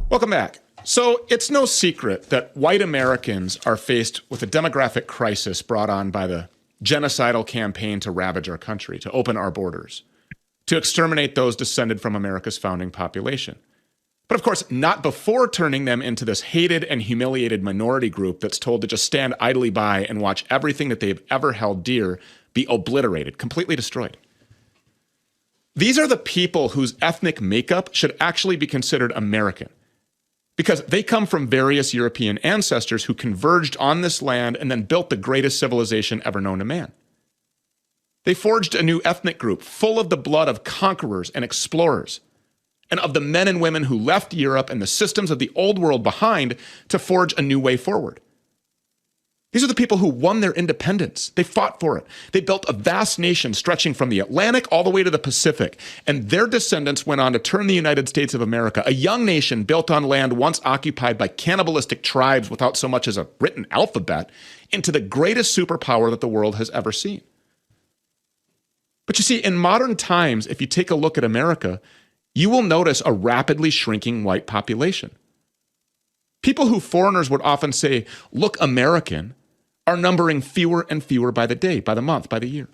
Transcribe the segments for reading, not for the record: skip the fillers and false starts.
Welcome back. So it's no secret that white Americans are faced with a demographic crisis brought on by the genocidal campaign to ravage our country, to open our borders, to exterminate those descended from America's founding population. But of course, not before turning them into this hated and humiliated minority group that's told to just stand idly by and watch everything that they've ever held dear be obliterated, completely destroyed. These are the people whose ethnic makeup should actually be considered American, because they come from various European ancestors who converged on this land and then built the greatest civilization ever known to man. They forged a new ethnic group full of the blood of conquerors and explorers, and of the men and women who left Europe and the systems of the old world behind to forge a new way forward. These are the people who won their independence. They fought for it. They built a vast nation stretching from the Atlantic all the way to the Pacific, and their descendants went on to turn the United States of America, a young nation built on land once occupied by cannibalistic tribes without so much as a written alphabet, into the greatest superpower that the world has ever seen. But you see, in modern times, if you take a look at America, you will notice a rapidly shrinking white population. People who foreigners would often say, look American, are numbering fewer and fewer by the day, by the month, by the year.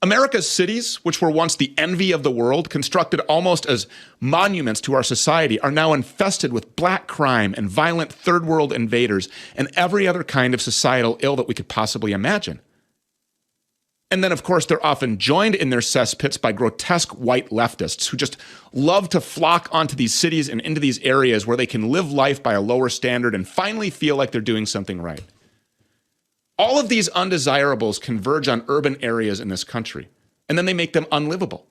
America's cities, which were once the envy of the world, constructed almost as monuments to our society, are now infested with black crime and violent third world invaders and every other kind of societal ill that we could possibly imagine. And then, of course, they're often joined in their cesspits by grotesque white leftists who just love to flock onto these cities and into these areas where they can live life by a lower standard and finally feel like they're doing something right. All of these undesirables converge on urban areas in this country, and then they make them unlivable.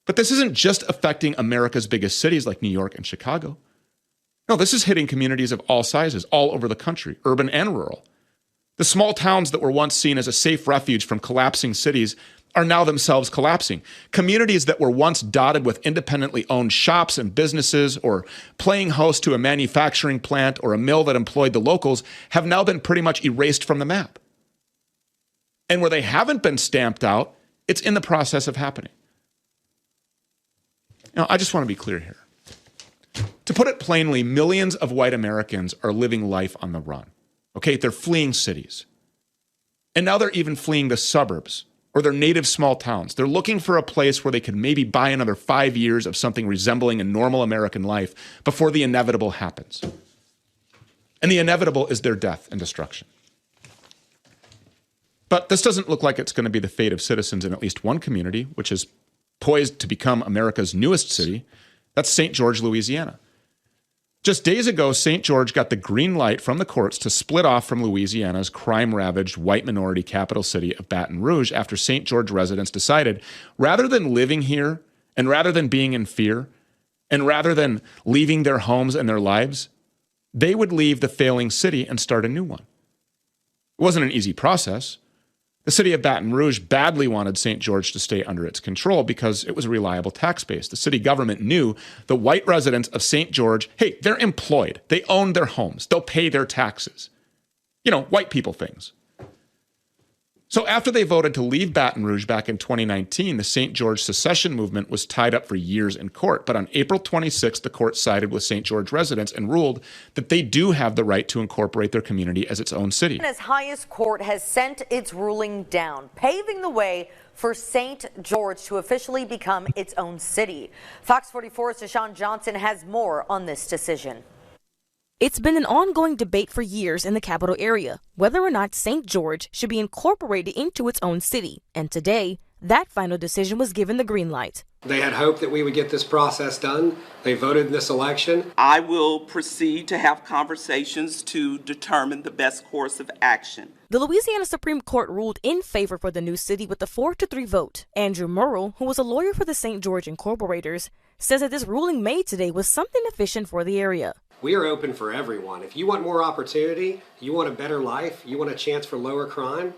But this isn't just affecting America's biggest cities like New York and Chicago. No, this is hitting communities of all sizes all over the country, urban and rural. The small towns that were once seen as a safe refuge from collapsing cities are now themselves collapsing. Communities that were once dotted with independently owned shops and businesses or playing host to a manufacturing plant or a mill that employed the locals have now been pretty much erased from the map. And where they haven't been stamped out, it's in the process of happening. Now, I just want to be clear here. To put it plainly, millions of white Americans are living life on the run. Okay, they're fleeing cities. And now they're even fleeing the suburbs or their native small towns. They're looking for a place where they could maybe buy another 5 years of something resembling a normal American life before the inevitable happens. And the inevitable is their death and destruction. But this doesn't look like it's going to be the fate of citizens in at least one community, which is poised to become America's newest city. That's St. George, Louisiana. Just days ago, St. George got the green light from the courts to split off from Louisiana's crime-ravaged white minority capital city of Baton Rouge after St. George residents decided, rather than living here and rather than being in fear and rather than leaving their homes and their lives, they would leave the failing city and start a new one. It wasn't an easy process. The city of Baton Rouge badly wanted St. George to stay under its control because it was a reliable tax base. The city government knew the white residents of St. George, hey, they're employed. They own their homes. They'll pay their taxes. You know, white people things. So after they voted to leave Baton Rouge back in 2019, the St. George secession movement was tied up for years in court. But on April 26th, the court sided with St. George residents and ruled that they do have the right to incorporate their community as its own city. Its highest court has sent its ruling down, paving the way for St. George to officially become its own city. Fox 44's Deshaun Johnson has more on this decision. It's been an ongoing debate for years in the capital area, whether or not St. George should be incorporated into its own city. And today, that final decision was given the green light. They had hoped that we would get this process done. They voted in this election. I will proceed to have conversations to determine the best course of action. The Louisiana Supreme Court ruled in favor for the new city with a 4-3 vote. Andrew Murrell, who was a lawyer for the St. George Incorporators, says that this ruling made today was something efficient for the area. We are open for everyone. If you want more opportunity, you want a better life, you want a chance for lower crime,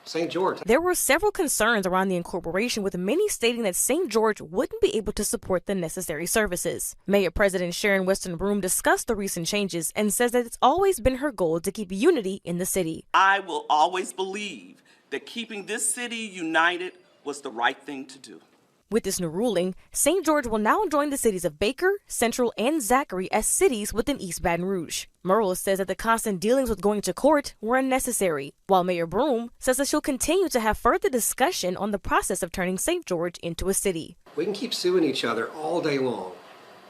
St. George. There were several concerns around the incorporation, with many stating that St. George wouldn't be able to support the necessary services. Mayor President Sharon Weston Broome discussed the recent changes and says that it's always been her goal to keep unity in the city. I will always believe that keeping this city united was the right thing to do. With this new ruling, St. George will now join the cities of Baker, Central, and Zachary as cities within East Baton Rouge. Murrell says that the constant dealings with going to court were unnecessary, while Mayor Broome says that she'll continue to have further discussion on the process of turning St. George into a city. We can keep suing each other all day long,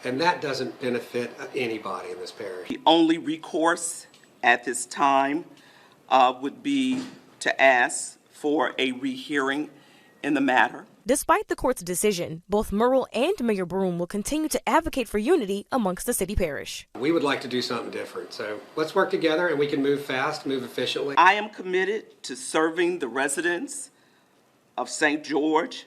and that doesn't benefit anybody in this parish. The only recourse at this time would be to ask for a rehearing in the matter. Despite the court's decision, both Murrell and Mayor Broome will continue to advocate for unity amongst the city parish. We would like to do something different, so let's work together and we can move fast, move efficiently. I am committed to serving the residents of St. George,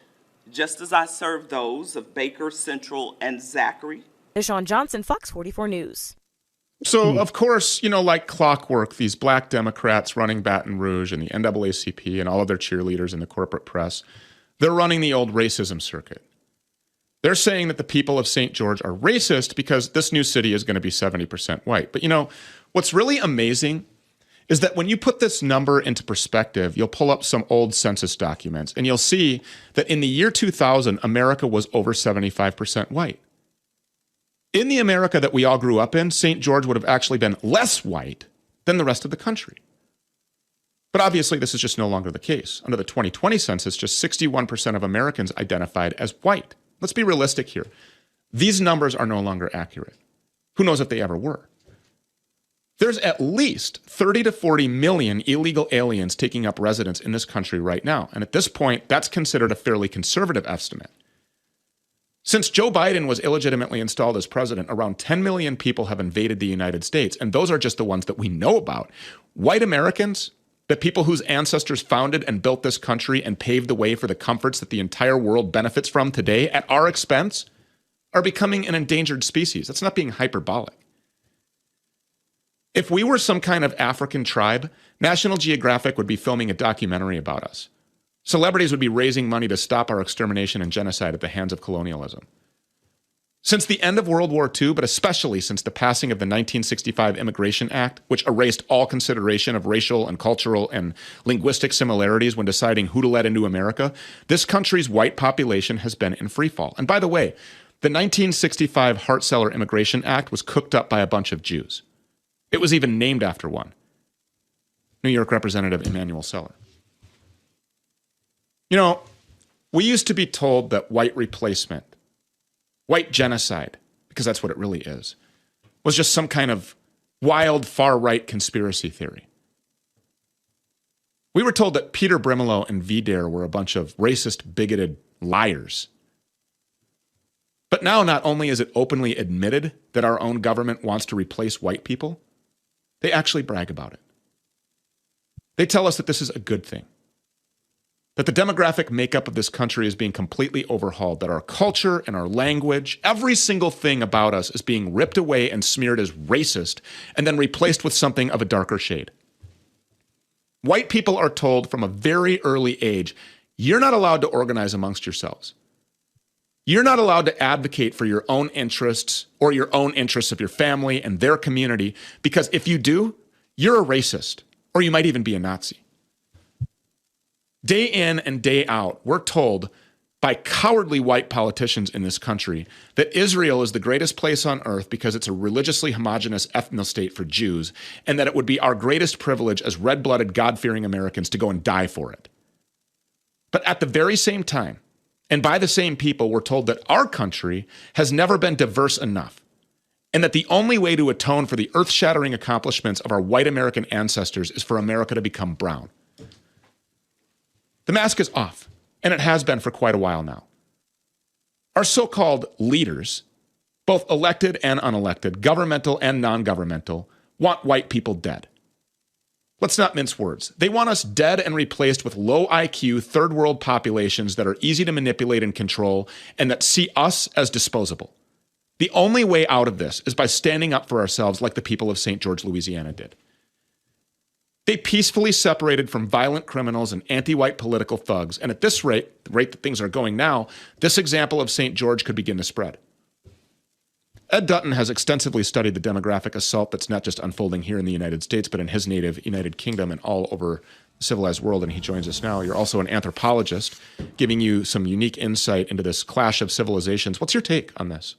just as I serve those of Baker, Central, and Zachary. Deshaun Johnson, Fox 44 News. So, of course, like clockwork, these black Democrats running Baton Rouge and the NAACP and all of their cheerleaders in the corporate press, they're running the old racism circuit. They're saying that the people of St. George are racist because this new city is going to be 70% white. But what's really amazing is that when you put this number into perspective, you'll pull up some old census documents and you'll see that in the year 2000, America was over 75% white. In the America that we all grew up in, St. George would have actually been less white than the rest of the country. But obviously, this is just no longer the case. Under the 2020 census, just 61% of Americans identified as white. Let's be realistic here. These numbers are no longer accurate. Who knows if they ever were? There's at least 30 to 40 million illegal aliens taking up residence in this country right now. And at this point, that's considered a fairly conservative estimate. Since Joe Biden was illegitimately installed as president, around 10 million people have invaded the United States, and those are just the ones that we know about. White Americans, the people whose ancestors founded and built this country and paved the way for the comforts that the entire world benefits from today at our expense, are becoming an endangered species. That's not being hyperbolic. If we were some kind of African tribe, National Geographic would be filming a documentary about us. Celebrities would be raising money to stop our extermination and genocide at the hands of colonialism. Since the end of World War II, but especially since the passing of the 1965 Immigration Act, which erased all consideration of racial and cultural and linguistic similarities when deciding who to let into America, this country's white population has been in freefall. And by the way, the 1965 Hart-Celler Immigration Act was cooked up by a bunch of Jews. It was even named after one, New York Representative Emanuel Seller. We used to be told that white replacement, white genocide, because that's what it really is, was just some kind of wild far-right conspiracy theory. We were told that Peter Brimelow and VDARE were a bunch of racist, bigoted liars. But now not only is it openly admitted that our own government wants to replace white people, they actually brag about it. They tell us that this is a good thing, that the demographic makeup of this country is being completely overhauled, that our culture and our language, every single thing about us is being ripped away and smeared as racist and then replaced with something of a darker shade. White people are told from a very early age, you're not allowed to organize amongst yourselves. You're not allowed to advocate for your own interests or your own interests of your family and their community, because if you do, you're a racist, or you might even be a Nazi. Day in and day out, we're told by cowardly white politicians in this country that Israel is the greatest place on earth because it's a religiously homogenous ethno-state for Jews, and that it would be our greatest privilege as red-blooded, God-fearing Americans to go and die for it. But at the very same time, and by the same people, we're told that our country has never been diverse enough, and that the only way to atone for the earth-shattering accomplishments of our white American ancestors is for America to become brown. The mask is off, and it has been for quite a while now. Our so-called leaders, both elected and unelected, governmental and non-governmental, want white people dead. Let's not mince words. They want us dead and replaced with low IQ, third world populations that are easy to manipulate and control and that see us as disposable. The only way out of this is by standing up for ourselves like the people of St. George, Louisiana did. They peacefully separated from violent criminals and anti-white political thugs, and at this rate, the rate that things are going now, this example of St. George could begin to spread. Ed Dutton has extensively studied the demographic assault that's not just unfolding here in the United States, but in his native United Kingdom and all over the civilized world, and he joins us now. You're also an anthropologist, giving you some unique insight into this clash of civilizations. What's your take on this?